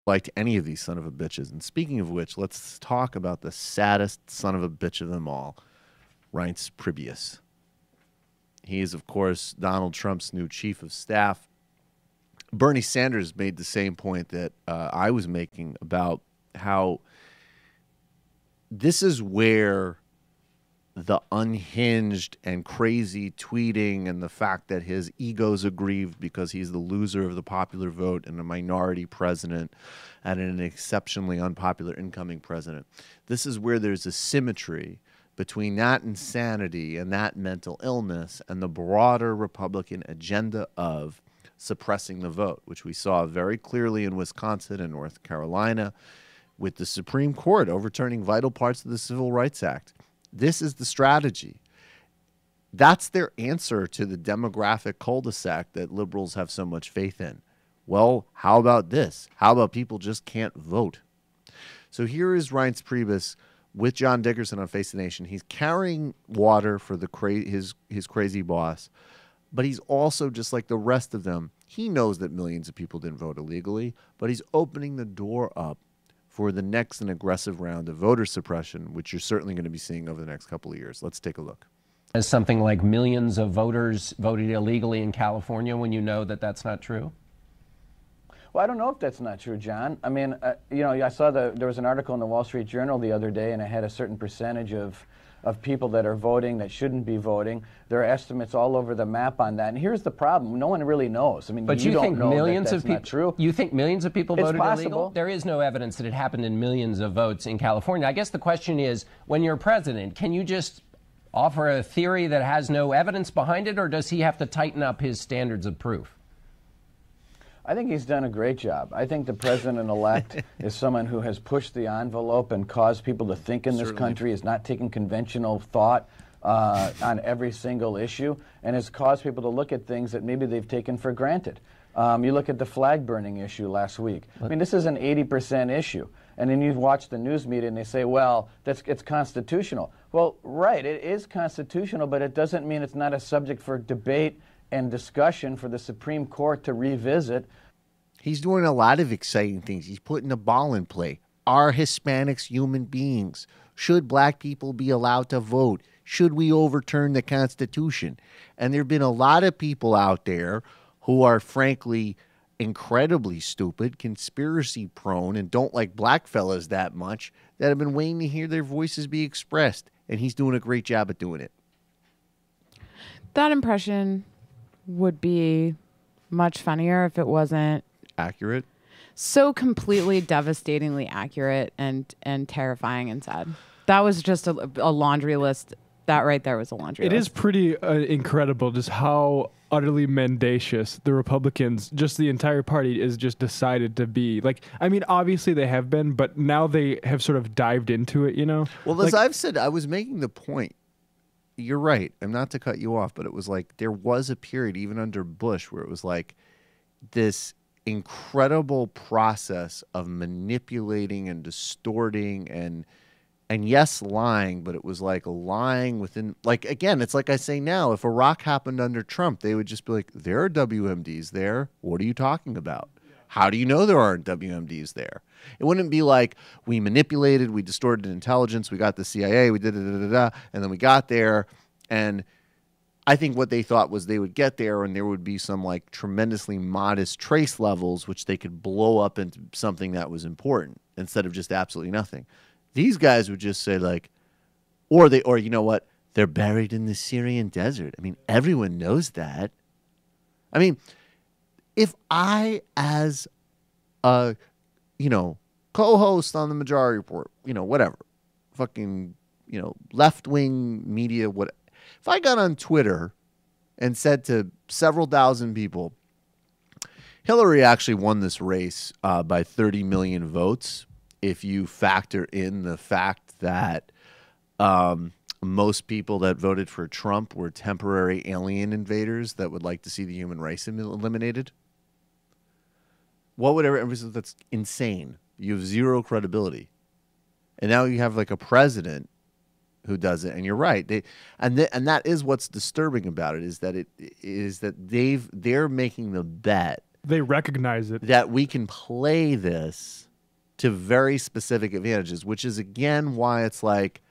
liked any of these son of a bitches. And speaking of which, let's talk about the saddest son of a bitch of them all, Reince Priebus. He is, of course, Donald Trump's new chief of staff. Bernie Sanders made the same point that I was making about how this is where the unhinged and crazy tweeting and the fact that his ego's aggrieved because he's the loser of the popular vote and a minority president and an exceptionally unpopular incoming president. This is where there's a symmetry between that insanity and that mental illness and the broader Republican agenda of suppressing the vote, which we saw very clearly in Wisconsin and North Carolina with the Supreme Court overturning vital parts of the Civil Rights Act. This is the strategy. That's their answer to the demographic cul-de-sac that liberals have so much faith in. Well, how about this? How about people just can't vote? So here is Reince Priebus with John Dickerson on Face the Nation. He's carrying water for the his crazy boss, but he's also, just like the rest of them, he knows that millions of people didn't vote illegally, but he's opening the door up for the next and aggressive round of voter suppression, which you're certainly going to be seeing over the next couple of years. Let's take a look. As something like millions of voters voted illegally in California when you know that that's not true? Well, I don't know if that's not true, John. I mean, you know, I saw there was an article in the Wall Street Journal the other day, and it had a certain percentage of people that are voting that shouldn't be voting. There are estimates all over the map on that. And here's the problem. No one really knows. I mean, but you don't think know millions that of that's people, not true. You think millions of people voted illegal? There is no evidence that it happened in millions of votes in California. I guess the question is, when you're president, can you just offer a theory that has no evidence behind it, or does he have to tighten up his standards of proof? I think he's done a great job. I think the president-elect is someone who has pushed the envelope and caused people to think in this country, is not taking conventional thought on every single issue, and has caused people to look at things that maybe they've taken for granted. You look at the flag burning issue last week. I mean, this is an 80% issue. And then you watch the news media and they say, well, it's constitutional. Well, right, it is constitutional, but it doesn't mean it's not a subject for debate and discussion for the Supreme Court to revisit. He's doing a lot of exciting things. He's putting the ball in play. Are Hispanics human beings? Should black people be allowed to vote? Should we overturn the Constitution? And there have been a lot of people out there who are frankly incredibly stupid, conspiracy prone, and don't like black fellas that much, that have been waiting to hear their voices be expressed. And he's doing a great job at doing it. That impression would be much funnier if it wasn't accurate. So completely devastatingly accurate and terrifying and sad. That was just a laundry list. That right there was a laundry list. It is pretty incredible just how utterly mendacious the Republicans, just the entire party, is just decided to be. Like, I mean, obviously they have been, but now they have sort of dived into it, you know? Well, as I've said, I was making the point. You're right. I'm not to cut you off, but it was like there was a period, even under Bush, where it was like this incredible process of manipulating and distorting and yes, lying, but it was like lying within, like, again, it's like I say now, if Iraq happened under Trump, they would just be like, there are WMDs there. What are you talking about? How do you know there aren't WMDs there? It wouldn't be like we manipulated, we distorted intelligence, we got the CIA, we did and then we got there. And I think what they thought was they would get there and there would be some like tremendously modest trace levels which they could blow up into something that was important instead of just absolutely nothing. These guys would just say like, or you know what? They're buried in the Syrian desert. I mean, everyone knows that. I mean, if I, as a, co-host on the Majority Report, whatever, fucking, left-wing media, if I got on Twitter and said to several thousand people, Hillary actually won this race by 30 million votes, if you factor in the fact that most people that voted for Trump were temporary alien invaders that would like to see the human race eliminated. What would everybody say? That's insane. You have zero credibility. And now you have like a president who does it, and you're right. And that is what's disturbing about it, is that they're making the bet They recognize it. That we can play this to very specific advantages, which is, again, why it's like,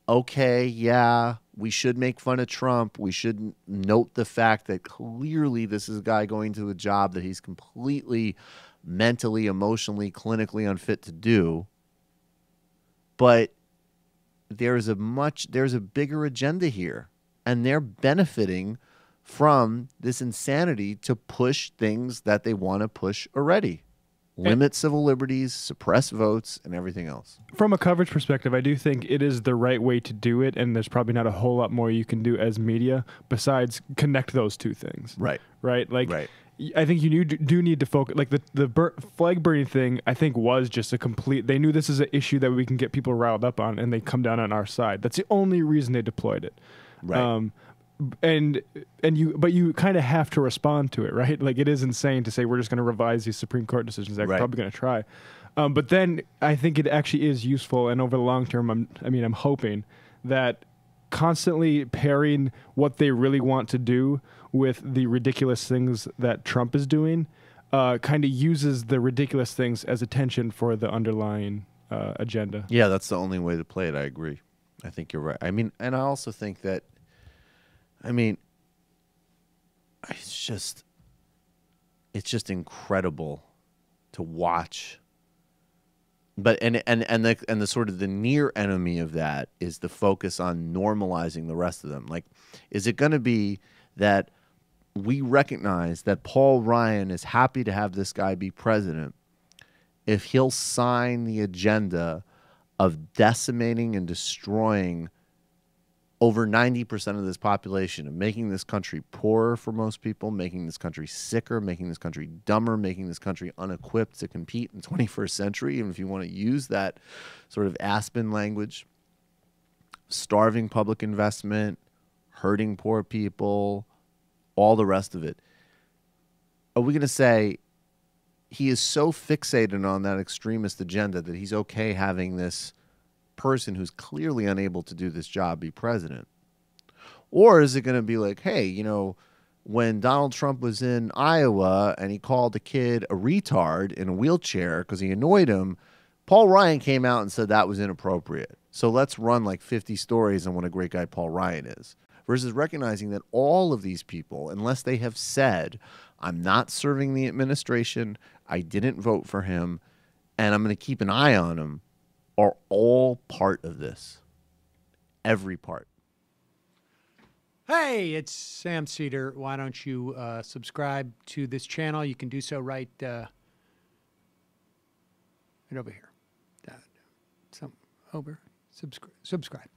okay, yeah, we should make fun of Trump. We should note the fact that clearly this is a guy going to a job that he's completely mentally, emotionally, clinically unfit to do. But there's a bigger agenda here, and they're benefiting from this insanity to push things that they want to push already. Limit civil liberties, suppress votes, and everything else. From a coverage perspective, I do think it is the right way to do it, and there's probably not a whole lot more you can do as media besides connect those two things. Right. Right? Like, right. I think you do need to focus. Like, the flag burning thing, I think, was just a complete... They knew this is an issue that we can get people riled up on, and they come down on our side. That's the only reason they deployed it. Right. But you kind of have to respond to it, right? Like, it is insane to say we're just going to revise these Supreme Court decisions. They're probably going to try, but then I think it actually is useful. And over the long term, I'm hoping that constantly pairing what they really want to do with the ridiculous things that Trump is doing, kind of uses the ridiculous things as attention for the underlying agenda. Yeah, that's the only way to play it. I agree. I think you're right. I mean, and I also think that. It's just incredible to watch. But and the sort of the near enemy of that is the focus on normalizing the rest of them. Like, is it going to be that we recognize that Paul Ryan is happy to have this guy be president if he'll sign the agenda of decimating and destroying over 90% of this population, of making this country poorer for most people, making this country sicker, making this country dumber, making this country unequipped to compete in the 21st century, even if you want to use that sort of Aspen language, starving public investment, hurting poor people, all the rest of it. Are we going to say he is so fixated on that extremist agenda that he's okay having this person who's clearly unable to do this job be president? Or is it going to be like, hey, when Donald Trump was in Iowa and he called a kid a retard in a wheelchair because he annoyed him, Paul Ryan came out and said that was inappropriate. So let's run like 50 stories on what a great guy Paul Ryan is. Versus recognizing that all of these people, unless they have said, I'm not serving the administration, I didn't vote for him, and I'm going to keep an eye on him, are all part of this. Every part. Hey, it's Sam Seder. Why don't you subscribe to this channel? You can do so right over here. Subscribe.